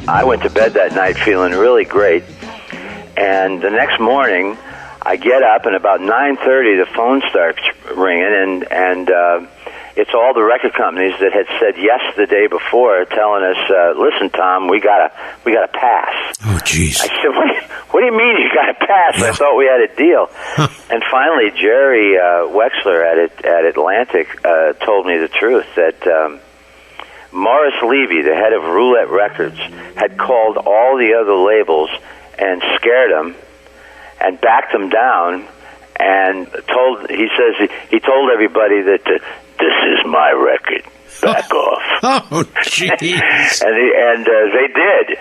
I went to bed that night feeling really great. And the next morning, I get up, and about 9:30, the phone starts ringing, and it's all the record companies that had said yes the day before, telling us, "Listen, Tom, we got a pass." Oh, jeez. I said, "What do you mean you got a pass?" I thought we had a deal. And finally, Jerry Wexler at Atlantic told me the truth that Morris Levy, the head of Roulette Records, had called all the other labels and scared them and backed them down, and he told everybody that this is my record. Back off. Oh, jeez. and they did.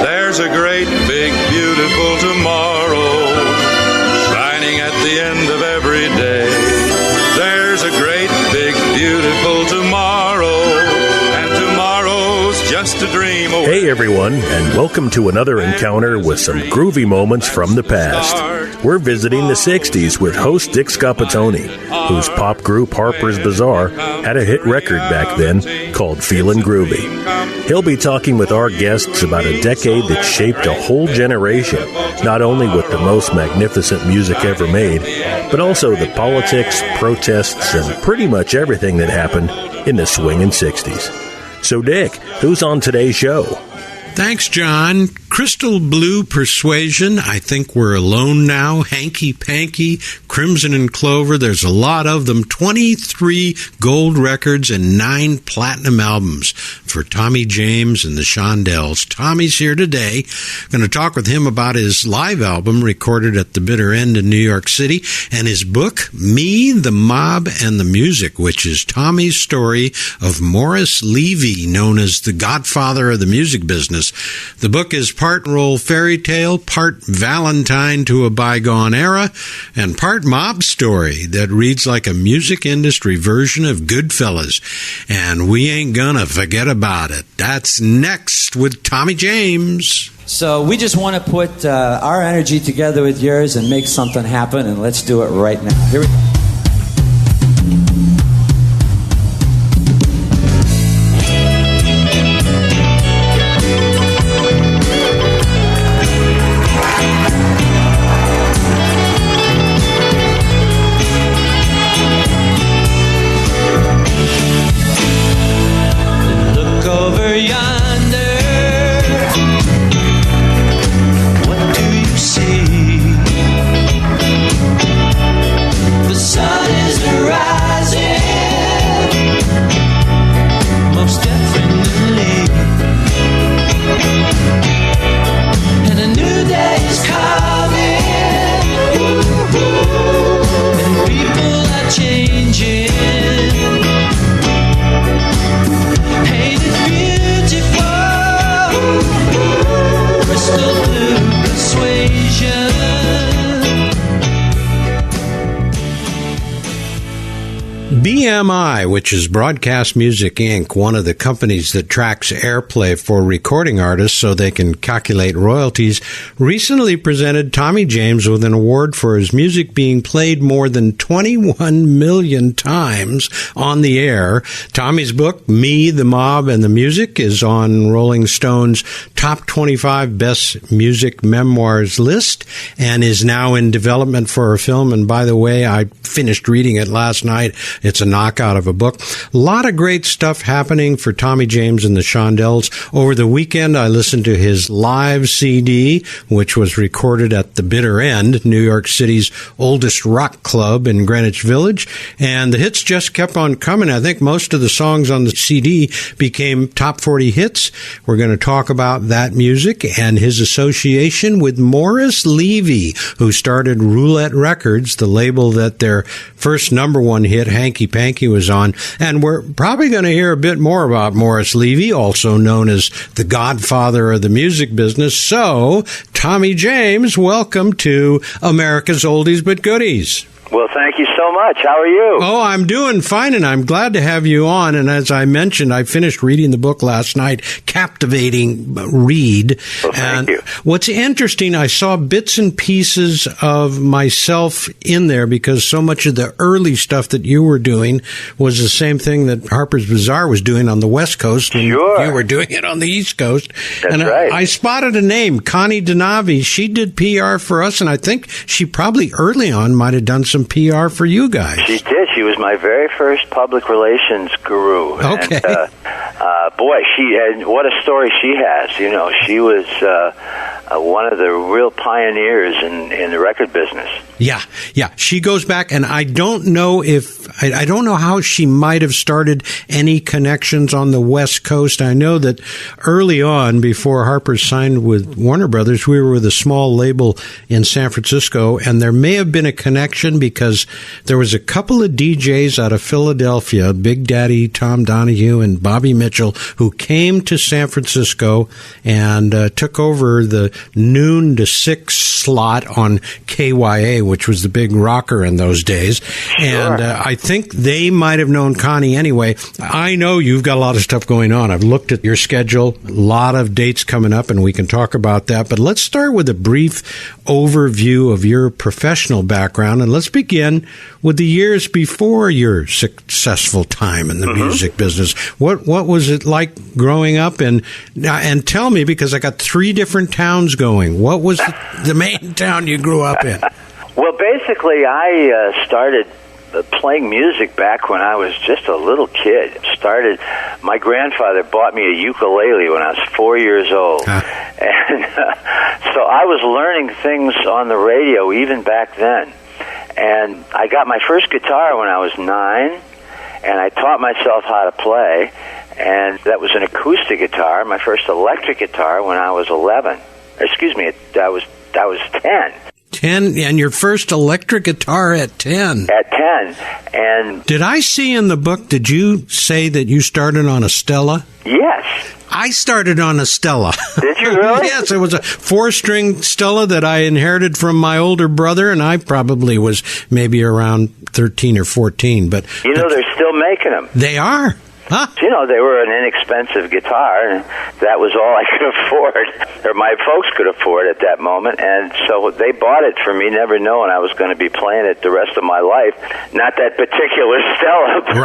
There's a great, big, beautiful tomorrow shining at the end of every day. There's a great, big, beautiful tomorrow, and tomorrow's just a dream away. Hey everyone, and welcome to another encounter with some groovy moments from the past. We're visiting the 60s with host Dick Scapatoni, whose pop group Harper's Bazaar had a hit record back then called Feelin' Groovy. He'll be talking with our guests about a decade that shaped a whole generation, not only with the most magnificent music ever made, but also the politics, protests, and pretty much everything that happened in the swingin' 60s. So Dick, who's on today's show? Thanks, John. Crystal Blue Persuasion, I Think We're Alone Now, Hanky Panky, Crimson and Clover, there's a lot of them, 23 gold records and 9 platinum albums for Tommy James and the Shondells. Tommy's here today. Going to talk with him about his live album recorded at the Bitter End in New York City and his book, Me, the Mob, and the Music, which is Tommy's story of Morris Levy, known as the godfather of the music business. The book is part roll fairy tale, part Valentine to a bygone era, and part mob story that reads like a music industry version of Goodfellas. And we ain't gonna forget about it. That's next with Tommy James. So we just want to put our energy together with yours and make something happen, and let's do it right now. Here we go. BMI, which is Broadcast Music Inc., one of the companies that tracks airplay for recording artists so they can calculate royalties, recently presented Tommy James with an award for his music being played more than 21 million times on the air. Tommy's book, Me, the Mob, and the Music, is on Rolling Stone's Top 25 Best Music Memoirs list and is now in development for a film. And by the way, I finished reading it last night. It's a knockout of a book. A lot of great stuff happening for Tommy James and the Shondells. Over the weekend, I listened to his live CD, which was recorded at the Bitter End, New York City's oldest rock club in Greenwich Village, and the hits just kept on coming. I think most of the songs on the CD became top 40 hits. We're going to talk about that music and his association with Morris Levy, who started Roulette Records, the label that their first number one hit, Hanky Panky, was on. And we're probably going to hear a bit more about Morris Levy, also known as the godfather of the music business. So, Tommy James, welcome to America's Oldies But Goodies. Well, thank you so much. How are you? Oh, I'm doing fine, and I'm glad to have you on. And as I mentioned, I finished reading the book last night. Captivating read. Well, thank you. What's interesting, I saw bits and pieces of myself in there because so much of the early stuff that you were doing was the same thing that Harper's Bazaar was doing on the West Coast, and Sure. you were doing it on the East Coast. That's and right. I spotted a name, Connie Denavi. She did PR for us, and I think she probably early on might have done some PR for you guys. She did. She was my very first public relations guru. Okay. And, boy, and what a story she has. You know, she was one of the real pioneers in the record business. Yeah. She goes back, and I don't know I don't know how she might have started any connections on the West Coast. I know that early on, before Harper signed with Warner Brothers, we were with a small label in San Francisco, and there may have been a connection because there was a couple of DJs out of Philadelphia, Big Daddy Tom Donahue and Bobby Mitchell, who came to San Francisco and took over the noon to 6 slot on KYA, which was the big rocker in those days. Sure. And I think they might have known Connie anyway. I know you've got a lot of stuff going on. I've looked at your schedule, a lot of dates coming up, and we can talk about that. But let's start with a brief overview of your professional background, and let's begin with the years before your successful time in the music business. What was it like growing up? And tell me, because I got 3 different towns going. What was the main town you grew up in? Well, basically, I started playing music back when I was just a little kid. My grandfather bought me a ukulele when I was 4 years old. And so I was learning things on the radio even back then. And I got my first guitar when I was 9, and I taught myself how to play. And that was an acoustic guitar, my first electric guitar when I was 11. Excuse me, I was 10. 10, and your first electric guitar at 10. At 10. And did I see in the book, did you say that you started on a Stella? yes. I started on a Stella. Did you really? Yes, it was a 4-string Stella that I inherited from my older brother, and I probably was maybe around 13 or 14. But You know, they're still making them. they are. Huh? You know, they were an inexpensive guitar, and that was all I could afford, or my folks could afford at that moment. And so they bought it for me, never knowing I was going to be playing it the rest of my life. Not that particular Stella, but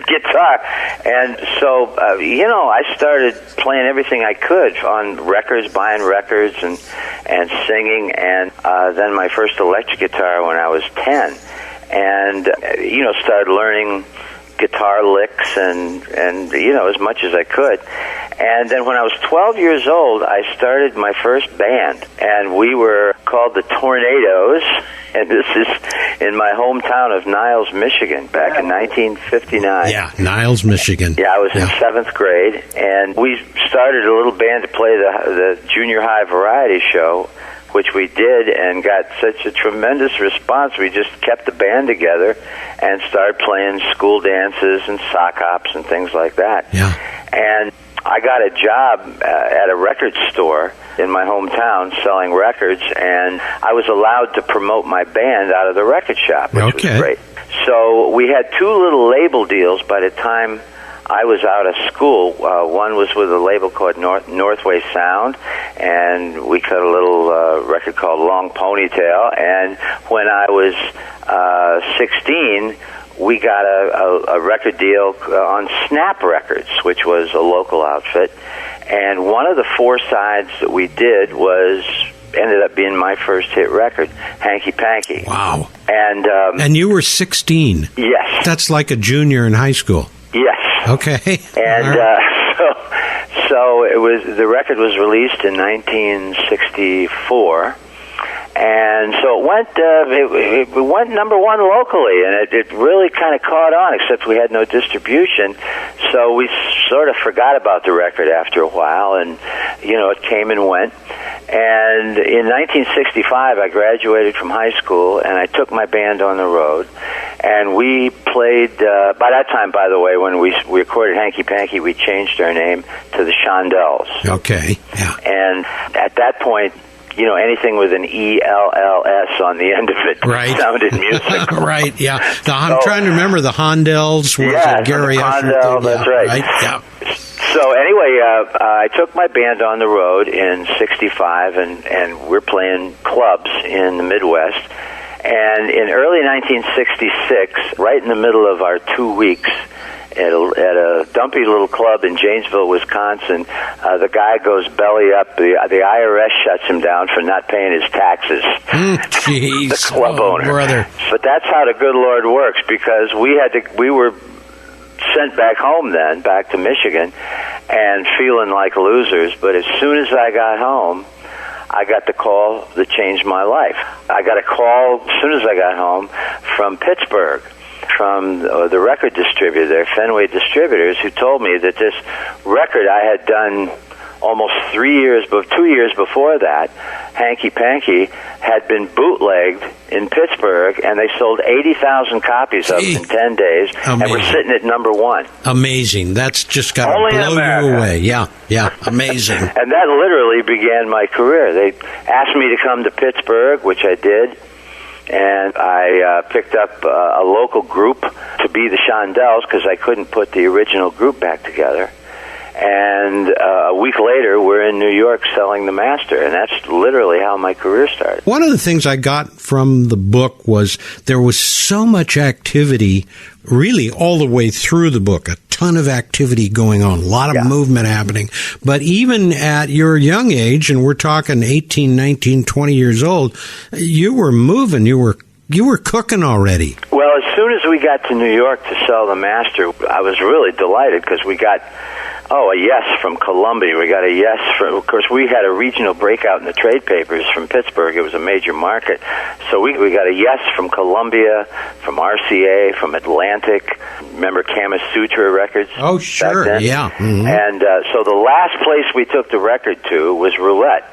guitar. And so, I started playing everything I could on records, buying records, and singing. And then my first electric guitar when I was 10, and started learning guitar licks and as much as I could. And then when I was 12 years old, I started my first band, and we were called the Tornadoes, and this is in my hometown of Niles, Michigan, back in 1959. Yeah, Niles, Michigan. Yeah, I was in 7th grade, and we started a little band to play the junior high variety show, which we did, and got such a tremendous response. We just kept the band together and started playing school dances and sock hops and things like that. Yeah. And I got a job at a record store in my hometown selling records, and I was allowed to promote my band out of the record shop, which was great. So we had 2 little label deals by the time I was out of school. One was with a label called Northway Sound, and we cut a little record called Long Ponytail. And when I was 16, we got a record deal on Snap Records, which was a local outfit. And one of the 4 sides that we did ended up being my first hit record, Hanky Panky. Wow. And you were 16. Yes. That's like a junior in high school. Yes. Okay. And so the record was released in 1964, and so it went number 1 locally, and it really kind of caught on, except we had no distribution, so we sort of forgot about the record after a while, and it came and went. And in 1965, I graduated from high school, and I took my band on the road, and we played, by that time, by the way, when we recorded Hanky Panky, we changed our name to the Shondells. Okay, yeah. And at that point, anything with an ELLS on the end of it sounded musical. Right, yeah. I'm trying to remember the Hondells. Gary Usher Hondell, that's right. Yeah. So anyway, I took my band on the road in '65, and we're playing clubs in the Midwest. And in early 1966, right in the middle of our 2 weeks, at a dumpy little club in Janesville, Wisconsin, the guy goes belly up. The IRS shuts him down for not paying his taxes. Jeez, the club owner. Brother. But that's how the good Lord works, because we were sent back home then, back to Michigan, and feeling like losers. But as soon as I got home, I got the call that changed my life. I got a call as soon as I got home from Pittsburgh, from the record distributor there, Fenway Distributors, who told me that this record I had done almost 2 years before that, Hanky Panky, had been bootlegged in Pittsburgh, and they sold 80,000 copies of it in 10 days, and we're sitting at number one. Amazing. That's just got to blow you away. Yeah, amazing. And that literally began my career. They asked me to come to Pittsburgh, which I did, and I picked up a local group to be the Shondells, because I couldn't put the original group back together. And a week later, we're in New York selling the master, and that's literally how my career started. One of the things I got from the book was there was so much activity, really all the way through the book, a ton of activity going on, a lot of movement happening. But even at your young age, and we're talking 18, 19, 20 years old, you were moving, you were cooking already. Well, as soon as we got to New York to sell the master, I was really delighted, because we got a yes from Columbia. We got a yes from, of course, we had a regional breakout in the trade papers from Pittsburgh. It was a major market. So we got a yes from Columbia, from RCA, from Atlantic. Remember Kama Sutra Records? Oh, sure, yeah. Mm-hmm. And so the last place we took the record to was Roulette.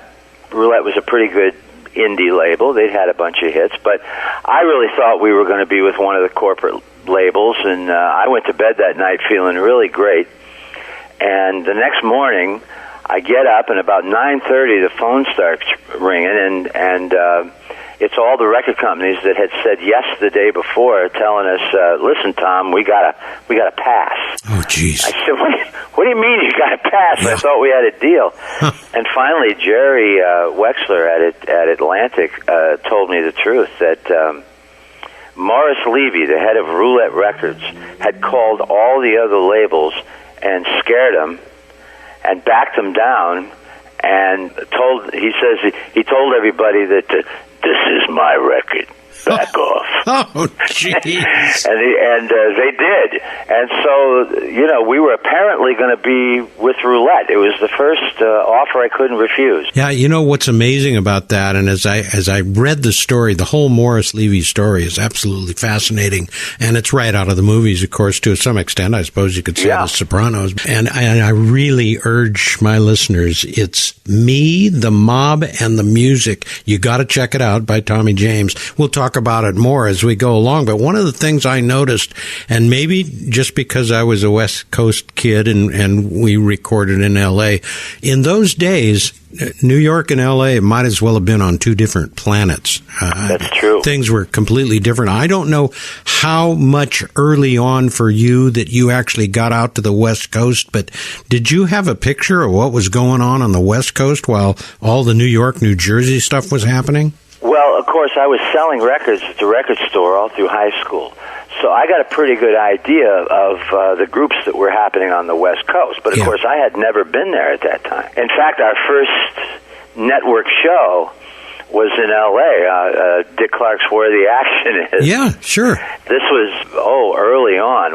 Roulette was a pretty good indie label. They'd had a bunch of hits, but I really thought we were going to be with one of the corporate labels, and I went to bed that night feeling really great. And the next morning, I get up, and about 9:30, the phone starts ringing, and it's all the record companies that had said yes the day before, telling us, "Listen, Tom, we got a pass." Oh, jeez. I said, "What do you mean you got a pass?" I thought we had a deal. And finally, Jerry Wexler at Atlantic told me the truth, that Morris Levy, the head of Roulette Records, had called all the other labels and scared them and backed them down, and he told everybody that this is my record. Back off. Oh, jeez. and they did. And so, we were apparently going to be with Roulette. It was the first offer I couldn't refuse. Yeah, what's amazing about that, and as I read the story, the whole Morris Levy story is absolutely fascinating, and it's right out of the movies, of course, to some extent. I suppose you could say The Sopranos. And I really urge my listeners, it's Me, the Mob, and the Music. You got to check it out by Tommy James. We'll talk about it more as we go along, but one of the things I noticed, and maybe just because I was a West Coast kid and we recorded in L.A., in those days, New York and L.A. might as well have been on two different planets. That's true. Things were completely different. I don't know how much early on for you that you actually got out to the West Coast, but did you have a picture of what was going on the West Coast while all the New York, New Jersey stuff was happening? Well, of course, I was selling records at the record store all through high school. So I got a pretty good idea of the groups that were happening on the West Coast. But, of course, I had never been there at that time. In fact, our first network show was in L.A., Dick Clark's Where the Action Is. Yeah, sure. This was, early on.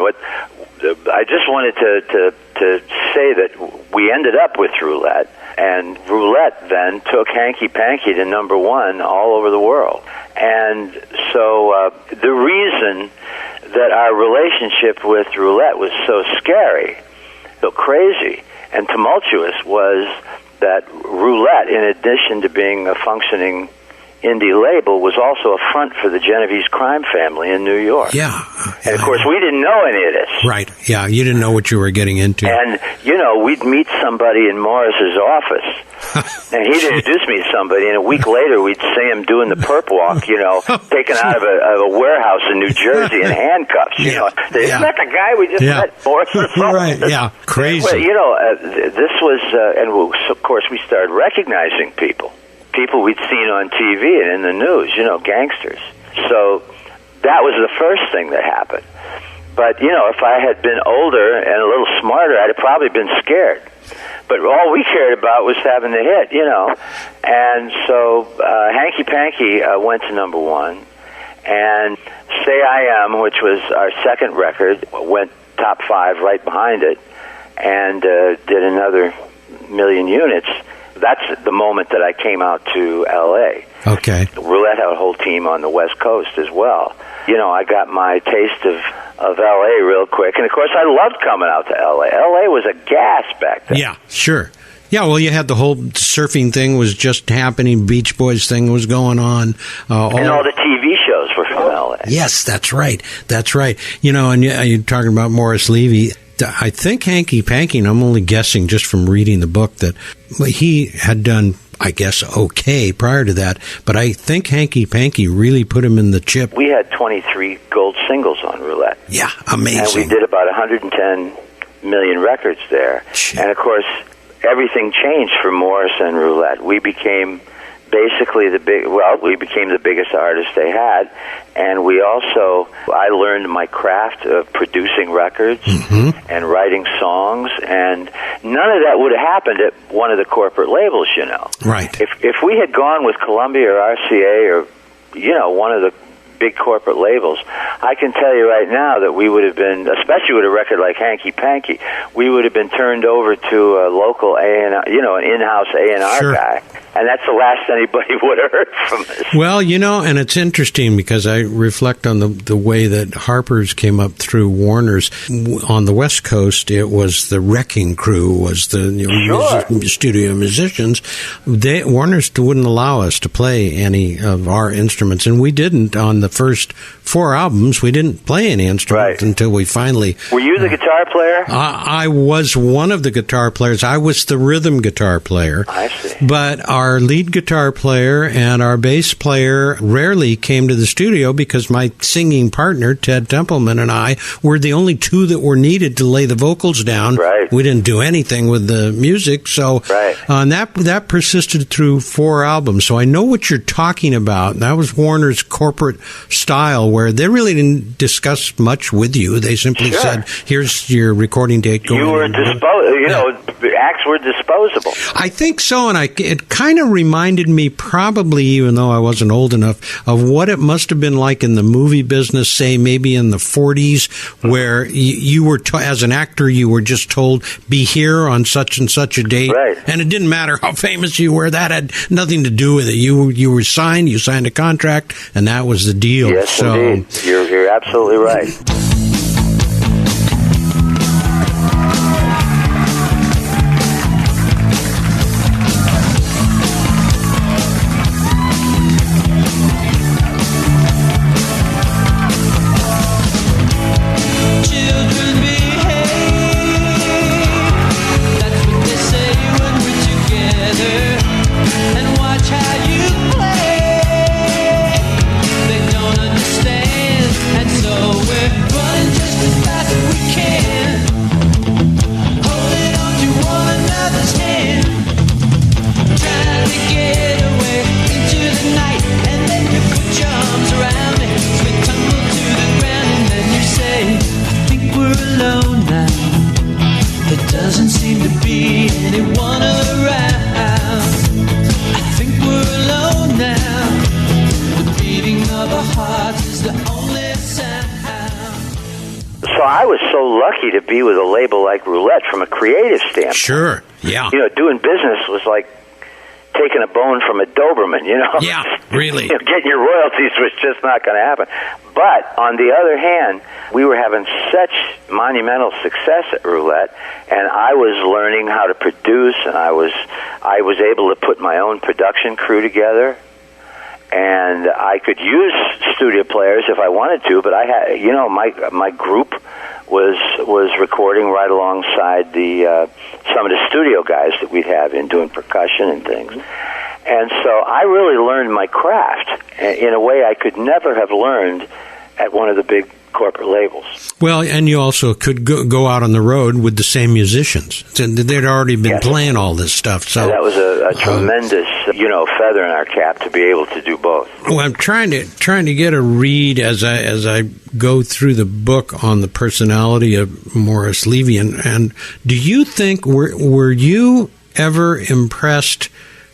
I just wanted to say that we ended up with Roulette. And Roulette then took Hanky Panky to number one all over the world. And so the reason that our relationship with Roulette was so scary, so crazy, and tumultuous was that Roulette, in addition to being a functioning indie label was also a front for the Genovese crime family in New York. Yeah. And, of course, we didn't know any of this. Right. Yeah, you didn't know what you were getting into. And, we'd meet somebody in Morris's office, and he'd introduce me to somebody, and a week later we'd see him doing the perp walk, taken out of a warehouse in New Jersey in handcuffs. Isn't that the guy we just met, Morris's office? Right, yeah. Crazy. Well, this was, and of course we started recognizing people we'd seen on TV and in the news, gangsters. So that was the first thing that happened. But, if I had been older and a little smarter, I'd have probably been scared. But all we cared about was having the hit, And so Hanky Panky went to number one. And Say I Am, which was our second record, went top 5 right behind it and did another 1 million units. That's the moment that I came out to L.A. Okay. Roulette had a whole team on the West Coast as well. I got my taste of L.A. real quick. And, of course, I loved coming out to L.A. L.A. was a gas back then. Yeah, sure. Yeah, well, you had the whole surfing thing was just happening. Beach Boys thing was going on. And all the TV shows were from L.A. Yes, that's right. That's right. And you're talking about Morris Levy. I think Hanky Panky, and I'm only guessing just from reading the book, that he had done, I guess, okay prior to that, but I think Hanky Panky really put him in the chip. We had 23 gold singles on Roulette. Yeah, amazing. And we did about 110 million records there. And, of course, everything changed for Morris and Roulette. We became basically we became the biggest artist they had, and I learned my craft of producing records and writing songs, and none of that would have happened at one of the corporate labels, Right. If we had gone with Columbia or RCA or, one of the big corporate labels, I can tell you right now that we would have been, especially with a record like Hanky Panky, we would have been turned over to a local A&R, an in-house A&R guy. And that's the last anybody would have heard from us. Well, and it's interesting because I reflect on the way that Harper's came up through Warner's. On the West Coast, it was the Wrecking Crew, was the studio musicians. Warner's wouldn't allow us to play any of our instruments, and we didn't. On the first 4 albums, we didn't play any instruments until we finally... Were you the guitar player? I was one of the guitar players. I was the rhythm guitar player. I see. But our lead guitar player and our bass player rarely came to the studio because my singing partner, Ted Templeman, and I were the only 2 that were needed to lay the vocals down. Right. We didn't do anything with the music, so and that persisted through 4 albums. So I know what you're talking about. That was Warner's corporate style, where they really didn't discuss much with you. They simply said, "Here's your recording date." You were acts were disposable. I think so, and it kind of reminded me, probably, even though I wasn't old enough, of what it must have been like in the movie business, say maybe in the 40s, where you were, as an actor, you were just told, be here on such and such a date, and it didn't matter how famous you were. That had nothing to do with it. You were signed, you signed a contract, and that was the deal. Yes, indeed. You're absolutely right. So I was so lucky to be with a label like Roulette from a creative standpoint. Sure, yeah. Doing business was like taking a bone from a Doberman, Yeah, really. Getting your royalties was just not going to happen. But on the other hand, we were having such monumental success at Roulette, and I was learning how to produce, and I was able to put my own production crew together. and I could use studio players if I wanted to, but I had, my group was recording right alongside the some of the studio guys that we'd have in doing percussion and things. And so I really learned my craft in a way I could never have learned at one of the big corporate labels. Well, and you also could go out on the road with the same musicians. They'd already been playing all this stuff. So and that was a tremendous, feather in our cap to be able to do both. Well, I'm trying to get a read as I go through the book on the personality of Morris Levy. And do you think, were you ever impressed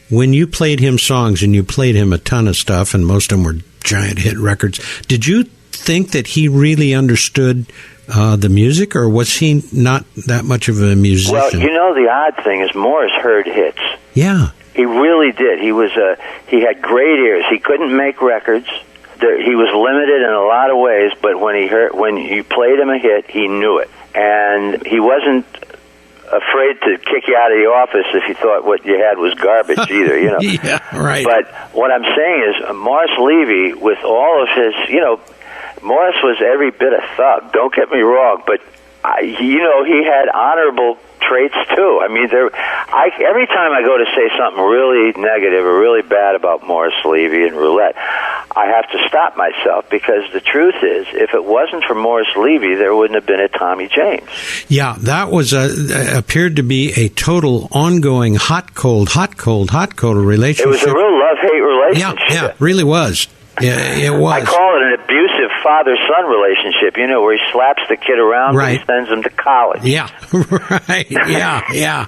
when you played him songs, and you played him a ton of stuff, and most of them were giant hit records, did you think that he really understood the music, or was he not that much of a musician? Well, the odd thing is Morris heard hits. Yeah. He really did. He had great ears. He couldn't make records. He was limited in a lot of ways, but when you played him a hit, he knew it. And he wasn't afraid to kick you out of the office if you thought what you had was garbage either, Yeah, right. But what I'm saying is Morris Levy, with all of his, Morris was every bit a thug, don't get me wrong, but he had honorable traits too. I mean, every time I go to say something really negative or really bad about Morris Levy and Roulette, I have to stop myself, because the truth is, if it wasn't for Morris Levy, there wouldn't have been a Tommy James. Yeah, that was appeared to be a total ongoing hot-cold relationship. It was a real love-hate relationship. Yeah, it really was. Yeah, it was. I call it an abusive father-son relationship, where he slaps the kid around and he sends him to college. Yeah, right. Yeah.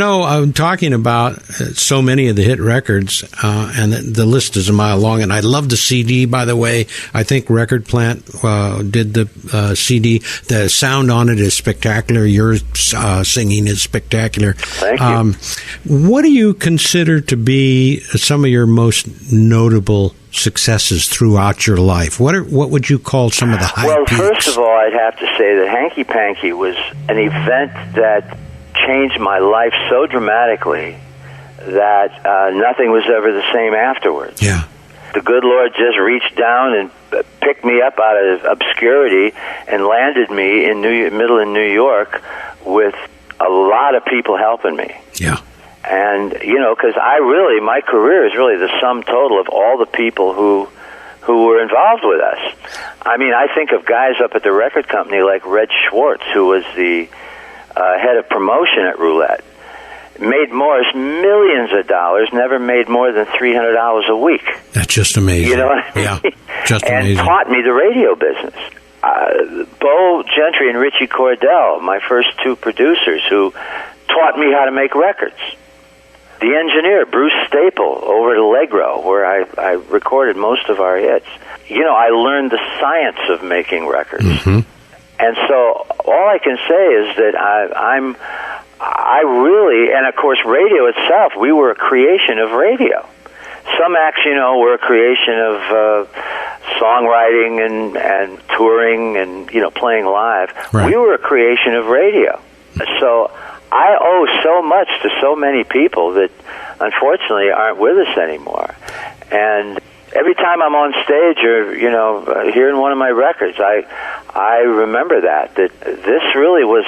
I'm talking about so many of the hit records, and the list is a mile long, and I love the CD, by the way. I think Record Plant did the CD. The sound on it is spectacular. Your singing is spectacular. Thank you. What do you consider to be some of your most notable successes throughout your life? What would you call some of the high peaks? Well, first of all, I'd have to say that Hanky Panky was an event that changed my life so dramatically that nothing was ever the same afterwards. Yeah. The good Lord just reached down and picked me up out of obscurity and landed me in middle of New York with a lot of people helping me. Yeah. And, because my career is really the sum total of all the people who were involved with us. I mean, I think of guys up at the record company like Red Schwartz, who was the head of promotion at Roulette. Made Morris millions of dollars, never made more than $300 a week. That's just amazing. You know what I mean? Yeah, just amazing. And taught me the radio business. Bo Gentry and Richie Cordell, my first two producers, who taught me how to make records. The engineer, Bruce Staple, over at Allegro, where I recorded most of our hits. I learned the science of making records. Mm-hmm. And so all I can say is that I really, and of course radio itself, we were a creation of radio. Some acts, were a creation of songwriting and touring and, playing live. Right. We were a creation of radio. So I owe so much to so many people that unfortunately aren't with us anymore. And every time I'm on stage or, hearing one of my records, I remember that this really was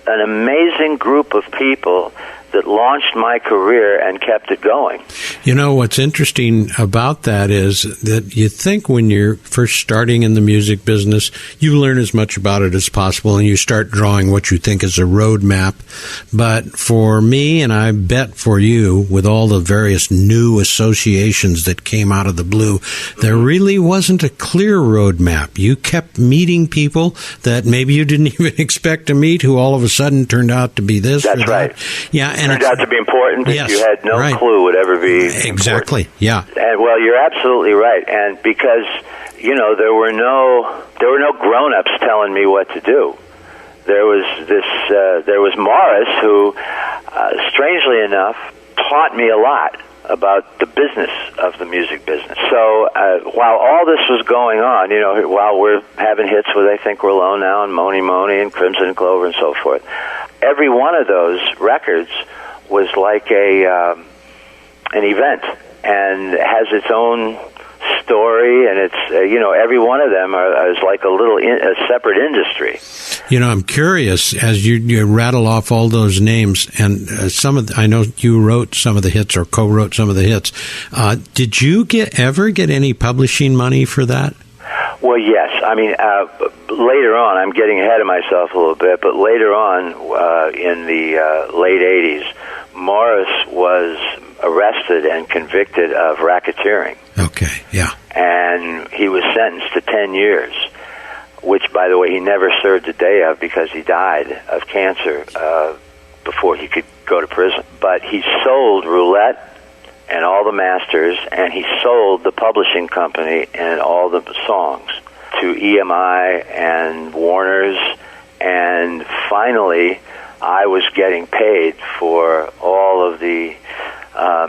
an amazing group of people that launched my career and kept it going. What's interesting about that is that you think when you're first starting in the music business, you learn as much about it as possible and you start drawing what you think is a roadmap. But for me, and I bet for you, with all the various new associations that came out of the blue, there really wasn't a clear roadmap. You kept meeting people that maybe you didn't even expect to meet, who all of a sudden turned out to be this. That's or right. That. Yeah. And turned out to be important that you had no clue would ever be exactly important. Yeah. And well, you're absolutely right. And because there were no grown-ups telling me what to do. There was Morris, who strangely enough taught me a lot about the business of the music business. So while all this was going on, while we're having hits with I Think We're Alone Now and Mony Mony and Crimson and Clover and so forth, every one of those records was like an event. and has its own story, and it's every one of them is like a separate industry. I'm curious as you rattle off all those names, and I know you wrote some of the hits or co-wrote some of the hits. Did you ever get any publishing money for that? Well, yes. I mean, later on, I'm getting ahead of myself a little bit, but later on, in the late 80s, Morris was arrested and convicted of racketeering. Okay, yeah. And he was sentenced to 10 years, which, by the way, he never served a day of because he died of cancer before he could go to prison. But he sold Roulette and all the masters, and he sold the publishing company and all the songs to EMI and Warner's, and finally I was getting paid for all of the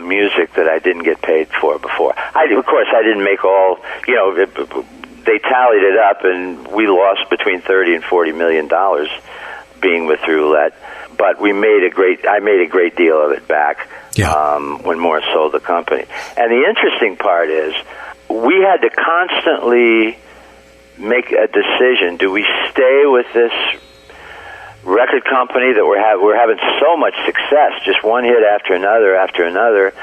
music that I didn't get paid for before. Of course, I didn't make all, they tallied it up, and we lost between $30 and $40 million being with Roulette, but I made a great deal of it back. Yeah. When Morris sold the company. And the interesting part is we had to constantly make a decision. Do we stay with this record company that we're having so much success, just one hit after another,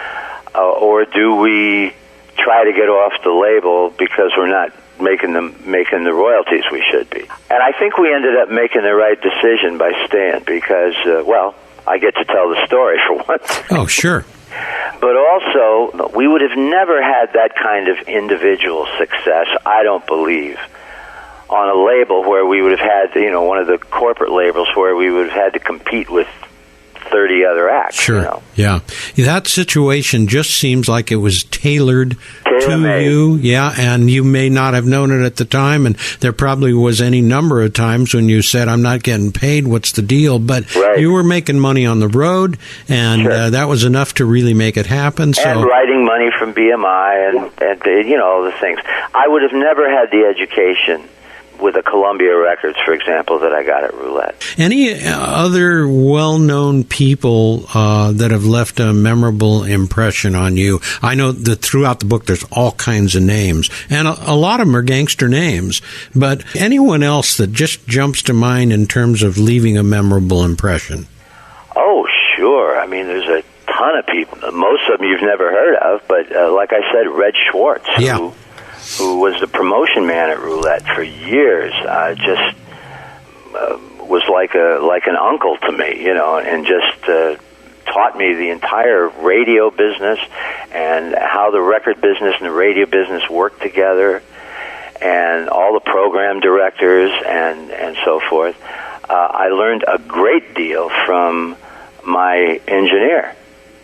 or do we try to get off the label because we're not making the royalties we should be? And I think we ended up making the right decision by staying because, I get to tell the story for once. Oh, sure. But also, we would have never had that kind of individual success, I don't believe, on a label where we would have had, one of the corporate labels where we would have had to compete with 30 other acts. Sure, yeah. That situation just seems like it was tailored to you, yeah, and you may not have known it at the time, and there probably was any number of times when you said, I'm not getting paid, what's the deal? But you were making money on the road, and that was enough to really make it happen. And writing money from BMI and all the things. I would have never had the education with a Columbia Records, for example, that I got at Roulette. Any other well-known people that have left a memorable impression on you? I know that throughout the book there's all kinds of names, and a lot of them are gangster names, but anyone else that just jumps to mind in terms of leaving a memorable impression? Oh, sure. I mean, there's a ton of people. Most of them you've never heard of, but like I said, Red Schwartz, who was the promotion man at Roulette for years, just was like an uncle to me, and just taught me the entire radio business and how the record business and the radio business work together, and all the program directors and so forth. I learned a great deal from my engineer.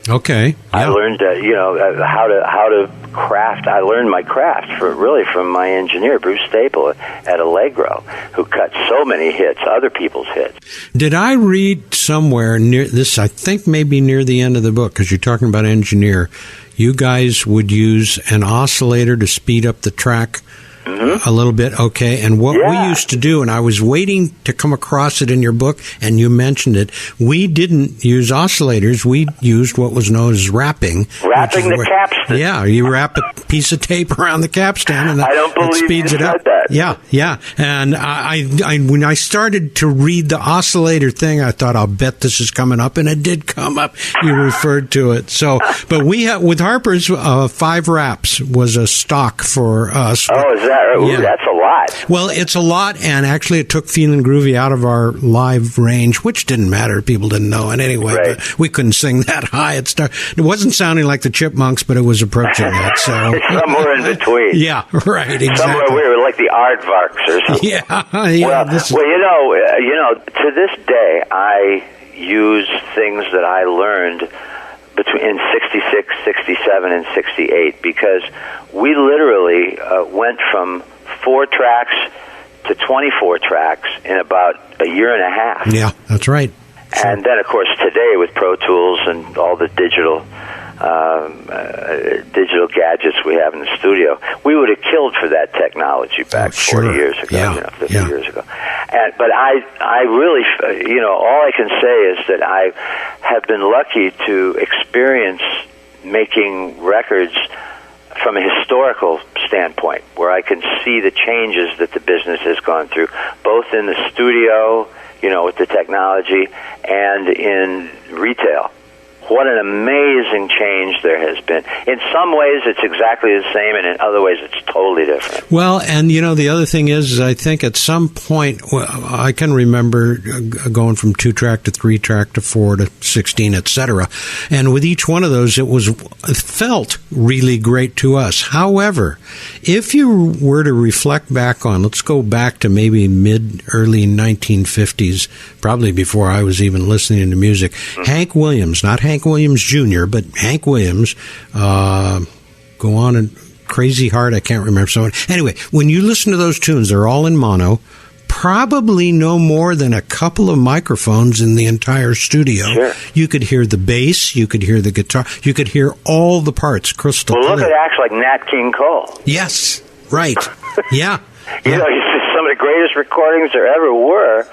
Okay. Yeah. I learned how to craft. I learned my craft from my engineer, Bruce Staple at Allegro, who cut so many hits, other people's hits. Did I read somewhere near this? I think maybe near the end of the book, because you're talking about engineer. You guys would use an oscillator to speed up the track. Mm-hmm. A little bit, okay. And what we used to do, and I was waiting to come across it in your book, and you mentioned it, we didn't use oscillators. We used what was known as wrapping. Wrapping the capstan. Yeah, you wrap a piece of tape around the capstan, and it speeds it up. That. Yeah. And I when I started to read the oscillator thing, I thought, I'll bet this is coming up, and it did come up. You referred to it. So, but we had, with Harper's, 5 wraps was a stock for us. Oh, is that? Ooh, that's a lot. Well, it's a lot, and actually it took Feelin' Groovy out of our live range, which didn't matter. People didn't know it anyway. Right. But we couldn't sing that high. It wasn't sounding like the Chipmunks, but it was approaching that. So somewhere in between. Yeah, right, exactly. Somewhere we were like the Aardvarks or something. Yeah. To this day, I use things that I learned in 66, 67, and 68, because we literally went from 4 tracks to 24 tracks in about a year and a half. Yeah, that's right. Sure. And then, of course, today with Pro Tools and all the digital gadgets we have in the studio, we would have killed for that technology back 40 years ago, 50 years ago. But I really, all I can say is that I have been lucky to experience making records from a historical standpoint, where I can see the changes that the business has gone through, both in the studio, with the technology, and in retail. What an amazing change there has been. In some ways, it's exactly the same, and in other ways, it's totally different. Well, and the other thing is, I think at some point, I can remember going from 2-track to 3-track to 4 to 16, etc. And with each one of those, it felt really great to us. However, if you were to reflect back on, let's go back to maybe early 1950s, probably before I was even listening to music, Hank Williams, not Hank Williams Jr., but Hank Williams, go on and Crazy Heart, I can't remember. So anyway, when you listen to those tunes, they're all in mono, probably no more than a couple of microphones in the entire studio. Sure. You could hear the bass, you could hear the guitar, you could hear all the parts crystal clear. Well, look at acts like Nat King Cole. Yes, right. Yeah. Some of the greatest recordings there ever were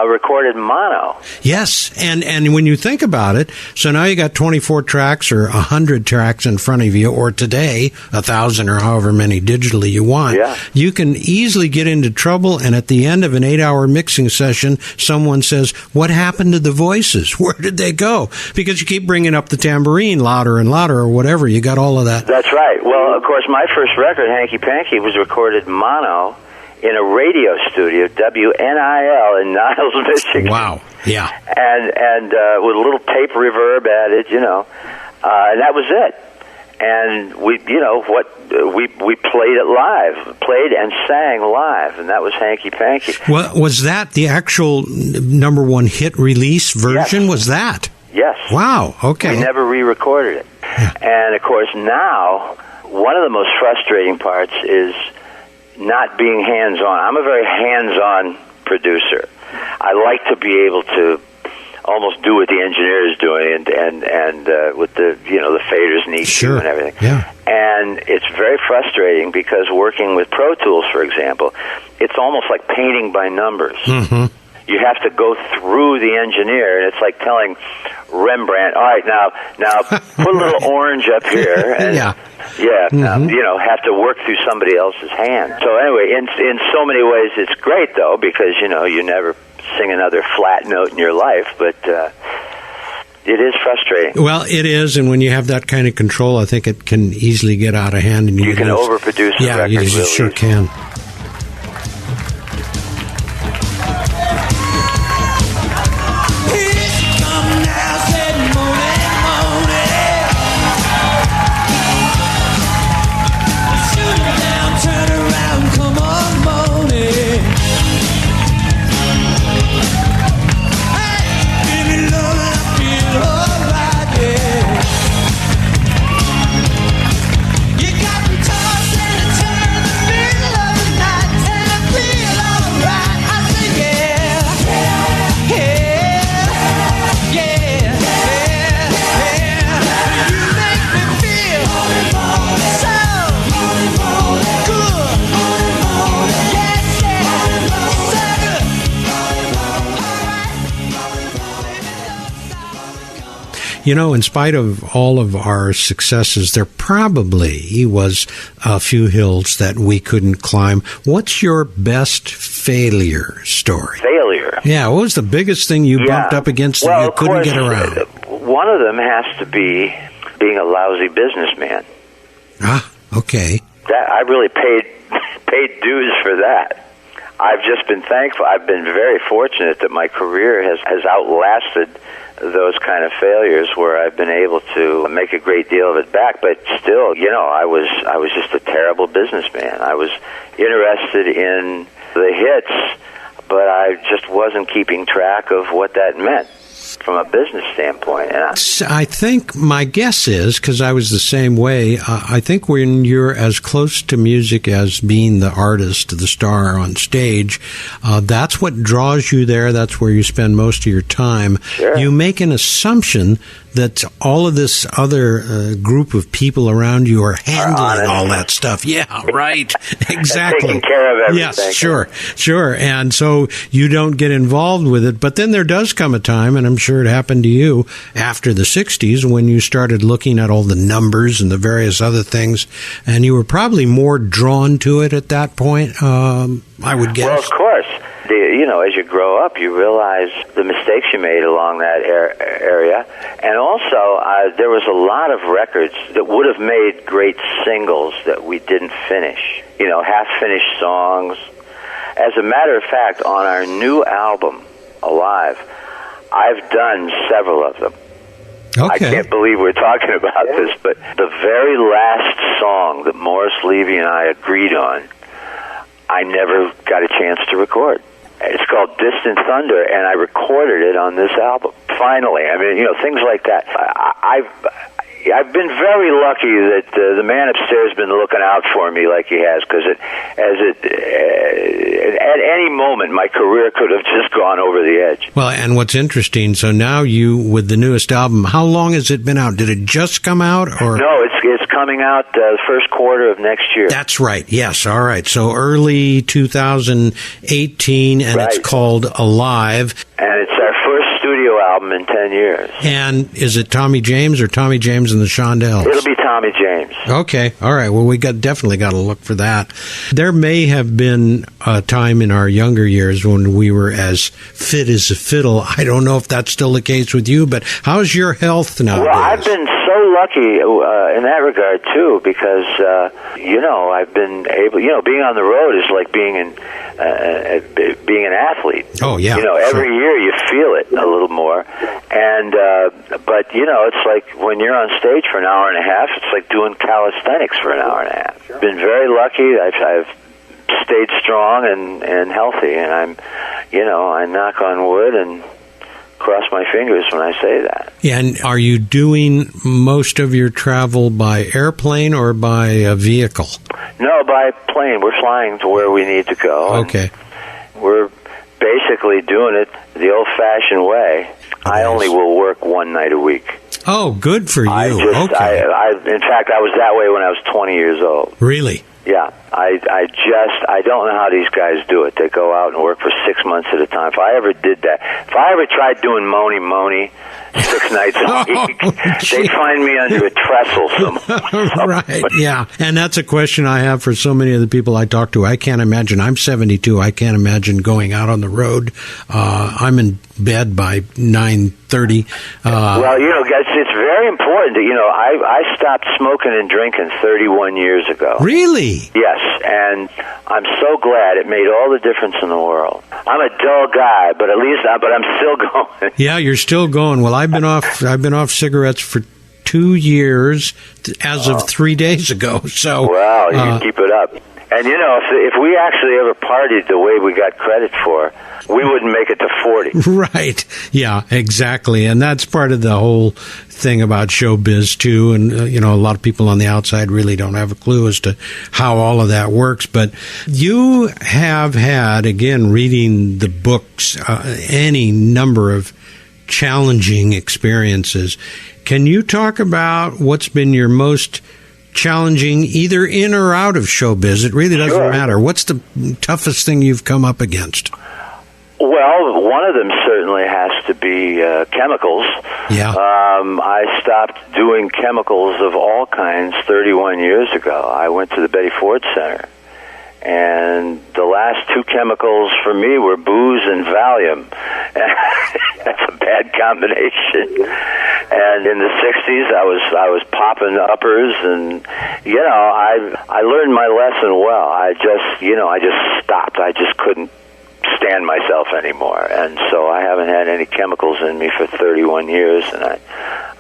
recorded mono. Yes, and when you think about it, so now you got 24 tracks or 100 tracks in front of you, or today 1,000 or however many digitally you want. Yeah. You can easily get into trouble, and at the end of an 8-hour mixing session, someone says, "What happened to the voices? Where did they go?" Because you keep bringing up the tambourine louder and louder, or whatever. You got all of that. That's right. Well, of course, my first record, Hanky Panky, was recorded mono in a radio studio, WNIL in Niles, Michigan. Wow. Yeah. And with a little tape reverb added, and that was it. And we played it live, played and sang live, and that was Hanky Panky. Well, was that the actual number one hit release version? Yes. Was that? Yes. Wow. Okay. We never re-recorded it. Yeah. And of course, now one of the most frustrating parts is not being hands-on. I'm a very hands-on producer. I like to be able to almost do what the engineer is doing, and with the the faders and EQ and everything. Yeah. And it's very frustrating because working with Pro Tools, for example, it's almost like painting by numbers. Mm-hmm. You have to go through the engineer, and it's like telling Rembrandt, "All right, now put a little orange up here." And have to work through somebody else's hand. So anyway, in so many ways, it's great though, because you never sing another flat note in your life, but it is frustrating. Well, it is, and when you have that kind of control, I think it can easily get out of hand, and you can overproduce the record. Yeah, you sure can. In spite of all of our successes, there probably was a few hills that we couldn't climb. What's your best failure story? Failure? Yeah, what was the biggest thing you bumped up against that you couldn't get around? One of them has to be being a lousy businessman. Ah, okay. That I really paid dues for that. I've just been thankful. I've been very fortunate that my career has outlasted those kind of failures, where I've been able to make a great deal of it back. But still, I was just a terrible businessman. I was interested in the hits, but I just wasn't keeping track of what that meant from a business standpoint. And I think my guess is, because I was the same way, I think when you're as close to music as being the artist, the star on stage, that's what draws you there. That's where you spend most of your time. Sure. You make an assumption that all of this other group of people around you are handling all that stuff. Yeah, right. Exactly. Taking care of everything. Yes, sure. And so you don't get involved with it. But then there does come a time, and I'm sure it happened to you after the 60s, when you started looking at all the numbers and the various other things, and you were probably more drawn to it at that point, I would guess. Well, of course. As you grow up, you realize the mistakes you made along that area. And also, there was a lot of records that would have made great singles that we didn't finish. Half-finished songs. As a matter of fact, on our new album, Alive, I've done several of them. Okay. I can't believe we're talking about this, but the very last song that Morris Levy and I agreed on, I never got a chance to record. It's called Distant Thunder, and I recorded it on this album. Finally, things like that. I've been very lucky that the man upstairs has been looking out for me like he has, because at any moment my career could have just gone over the edge. Well, and what's interesting, so now you, with the newest album, how long has it been out? Did it just come out? Or no, it's coming out the first quarter of next year. That's right. Yes. All right. So early 2018, and right. It's called Alive. And it's our first studio album in 10 years. And is it Tommy James or Tommy James and the Shondells? It'll be Tommy James. Okay. All right. Well, we definitely got to look for that. There may have been a time in our younger years when we were as fit as a fiddle. I don't know if that's still the case with you, but how's your health nowadays? Well, I've been so lucky in that regard, too, because, I've been able, being on the road is like being an athlete. Oh, yeah. Every year you feel it a little more. And, but, it's like when you're on stage for an hour and a half, it's like doing calisthenics for an hour and a half. Been very lucky. I've stayed strong and healthy, and I knock on wood and cross my fingers when I say that. Yeah, and are you doing most of your travel by airplane or by a vehicle? No, by plane. We're flying to where we need to go. Okay. We're basically doing it the old-fashioned way. Nice. I only will work one night a week. Oh, good for you. Okay. In fact, I was that way when I was 20 years old. Really? Yeah. I don't know how these guys do it. They go out and work for 6 months at a time. If I ever did that, if I ever tried doing Moni 6 nights a week, they'd find me under a trestle somewhere. Right, yeah. And that's a question I have for so many of the people I talk to. I can't imagine. I'm 72. I can't imagine going out on the road. I'm in bed by 9:30. Well, guys, it's very important. I stopped smoking and drinking 31 years ago. Really? Yes, and I'm so glad. It made all the difference in the world. I'm a dull guy, but I'm still going. Yeah, you're still going. Well, I've been off cigarettes for 2 years as of 3 days ago. So, well, you can keep it up. And if we actually ever partied the way we got credit for, we wouldn't make it to 40. Right. Yeah, exactly. And that's part of the whole thing about showbiz, too. And, a lot of people on the outside really don't have a clue as to how all of that works. But you have had, again, reading the books, any number of challenging experiences. Can you talk about what's been your most challenging, either in or out of showbiz? It really doesn't matter. What's the toughest thing you've come up against? Well, one of them certainly has to be chemicals. Yeah. I stopped doing chemicals of all kinds 31 years ago. I went to the Betty Ford Center, and the last two chemicals for me were booze and Valium. That's a bad combination. And in the 60s, I was popping uppers, and I learned my lesson well. I just stopped. I just couldn't stand myself anymore, and so I haven't had any chemicals in me for 31 years, and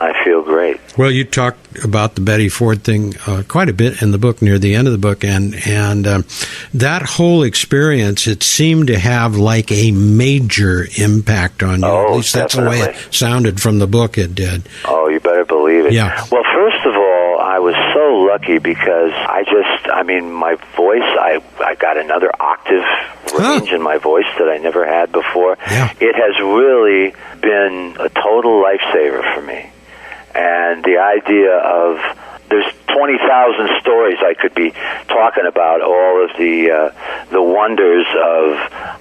I feel great. Well, you talked about the Betty Ford thing quite a bit in the book, near the end of the book, and that whole experience, it seemed to have like a major impact on you. At least that's definitely the way it sounded from the book. It did. Oh, you better believe it. Yeah. Well, first of all, I was so lucky because my voice, I got another octave range in my voice that I never had before. Yeah. It has really been a total lifesaver for me. And the idea of there's 20,000 stories I could be talking about, all of the wonders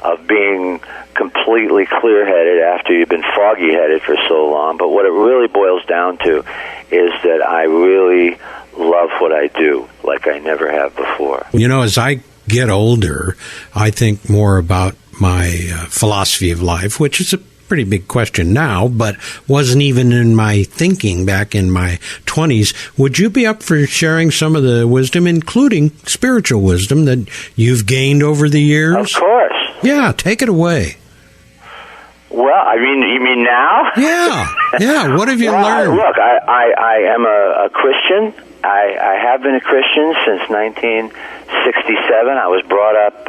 of being completely clear-headed after you've been foggy-headed for so long. But what it really boils down to is that I really love what I do like I never have before. You know, as I get older, I think more about my philosophy of life, which is a pretty big question now, but wasn't even in my thinking back in my 20s. Would you be up for sharing some of the wisdom, including spiritual wisdom, that you've gained over the years? Of course. Yeah, take it away. Well, I mean, you mean now? Yeah. What have you learned? Look, I am a Christian. I have been a Christian since 1967. I was brought up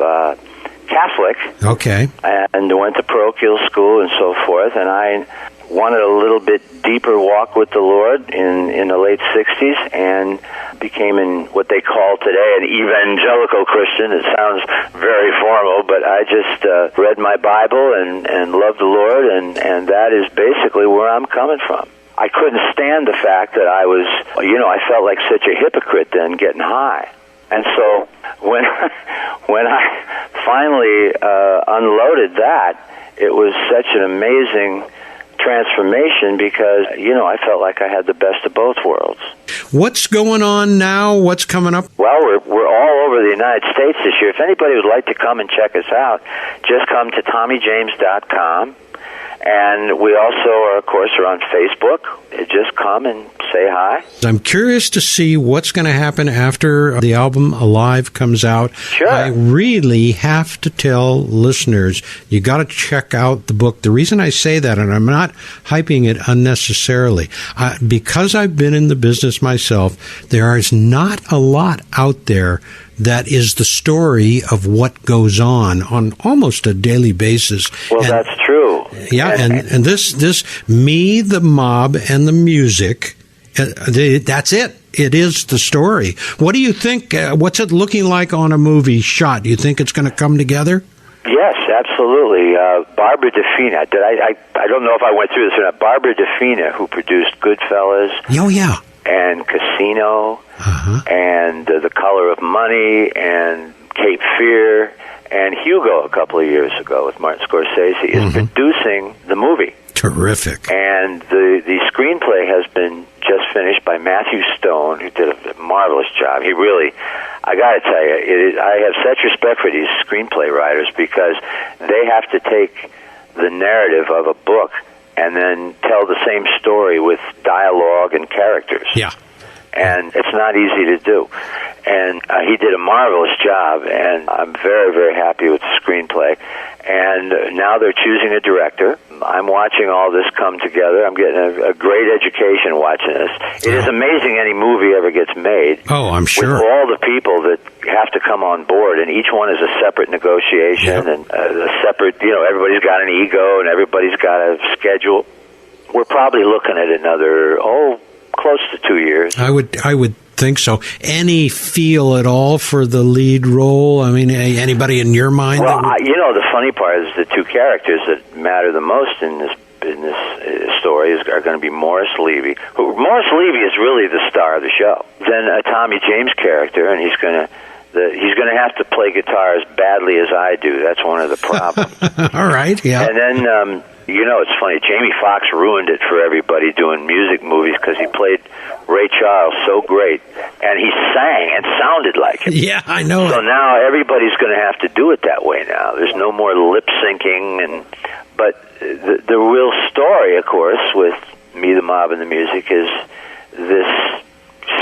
Catholic. Okay. And went to parochial school and so forth, and I wanted a little bit deeper walk with the Lord in the late 60s and became in what they call today an evangelical Christian. It sounds very formal, but I just read my Bible and loved the Lord, and that is basically where I'm coming from. I couldn't stand the fact that I was, I felt like such a hypocrite then getting high. And so when I finally unloaded that, it was such an amazing transformation because, I felt like I had the best of both worlds. What's going on now? What's coming up? Well, we're all over the United States this year. If anybody would like to come and check us out, just come to TommyJames.com. And we also are, of course, on Facebook. Just come and say hi. I'm curious to see what's going to happen after the album Alive comes out. Sure. I really have to tell listeners, you got to check out the book. The reason I say that, and I'm not hyping it unnecessarily, because I've been in the business myself, there is not a lot out there that is the story of what goes on almost a daily basis. Well, that's true. Yeah, and this me, the mob, and the music, that's it. It is the story. What do you think? What's it looking like on a movie shot? Do you think it's going to come together? Yes, absolutely. Barbara DeFina. I don't know if I went through this or not. Barbara DeFina, who produced Goodfellas. Oh, yeah. And Casino, and The Color of Money, and Cape Fear, and Hugo a couple of years ago with Martin Scorsese, is producing the movie. Terrific. And the screenplay has been just finished by Matthew Stone, who did a marvelous job. He really, I got to tell you, I have such respect for these screenplay writers because they have to take the narrative of a book and then tell the same story with dialogue and characters. Yeah. And it's not easy to do. And he did a marvelous job, and I'm very, very happy with the screenplay. And now they're choosing a director. I'm watching all this come together. I'm getting a great education watching this. It is amazing any movie ever gets made. Oh, I'm sure. With all the people that have to come on board, and each one is a separate negotiation, and a separate, everybody's got an ego, and everybody's got a schedule. We're probably looking at another, close to 2 years. I would think so. Any feel at all for the lead role? I mean, anybody in your mind? Well, the funny part is the two characters that matter the most in this story are going to be Morris Levy. Morris Levy is really the star of the show. Then a Tommy James character, and he's going to have to play guitar as badly as I do. That's one of the problems. All right, yeah. And then, it's funny. Jamie Foxx ruined it for everybody doing music movies because he played Ray Charles so great, and he sang and sounded like him. Yeah, I know. So now everybody's going to have to do it that way now. There's no more lip syncing, but the real story, of course, with Me, the Mob, and the Music is this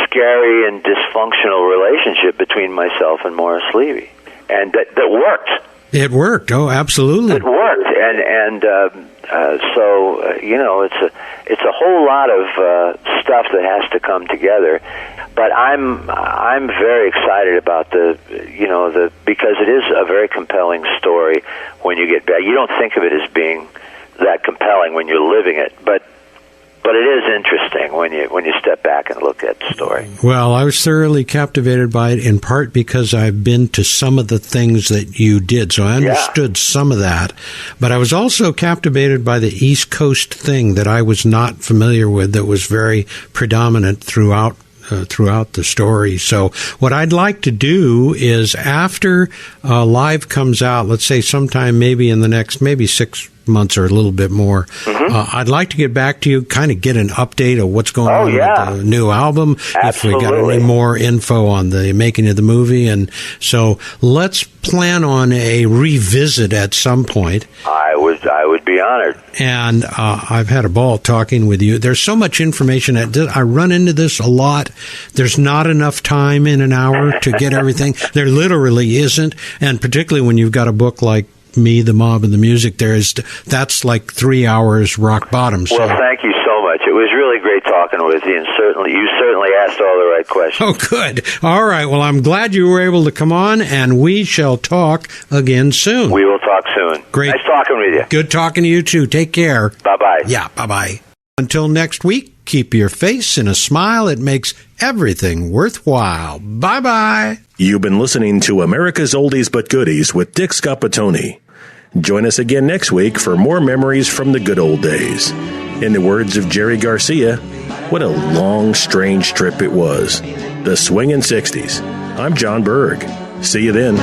scary and dysfunctional relationship between myself and Morris Levy, and that worked. It worked. Oh, absolutely. It worked, and it's a whole lot of stuff that has to come together. But I'm very excited about because it is a very compelling story when you get back. You don't think of it as being that compelling when you're living it, but But it is interesting when you step back and look at the story. Well, I was thoroughly captivated by it, in part because I've been to some of the things that you did, so I understood some of that. But I was also captivated by the East Coast thing that I was not familiar with, that was very predominant throughout the story. So what I'd like to do is, after Live comes out, let's say sometime maybe in the next 6 months or a little bit more, I'd like to get back to you, kind of get an update of what's going on with the new album. Absolutely. If we got any more info on the making of the movie. And so let's plan on a revisit at some point. I would be honored. And I've had a ball talking with you. There's so much information. I run into this a lot. There's not enough time in an hour to get everything. There literally isn't. And particularly when you've got a book like Me, the Mob, and the Music, that's like 3 hours rock bottom. So. Well, thank you so much. It was really great talking with you, and you certainly asked all the right questions. Oh, good. All right. Well, I'm glad you were able to come on, and we shall talk again soon. We will talk soon. Great. Nice talking with you. Good talking to you, too. Take care. Bye-bye. Yeah, bye-bye. Until next week, keep your face in a smile. It makes everything worthwhile. Bye-bye. You've been listening to America's Oldies But Goodies with Dick Scapatoni. Join us again next week for more memories from the good old days. In the words of Jerry Garcia, what a long, strange trip it was. The swingin' 60s. I'm John Berg. See you then.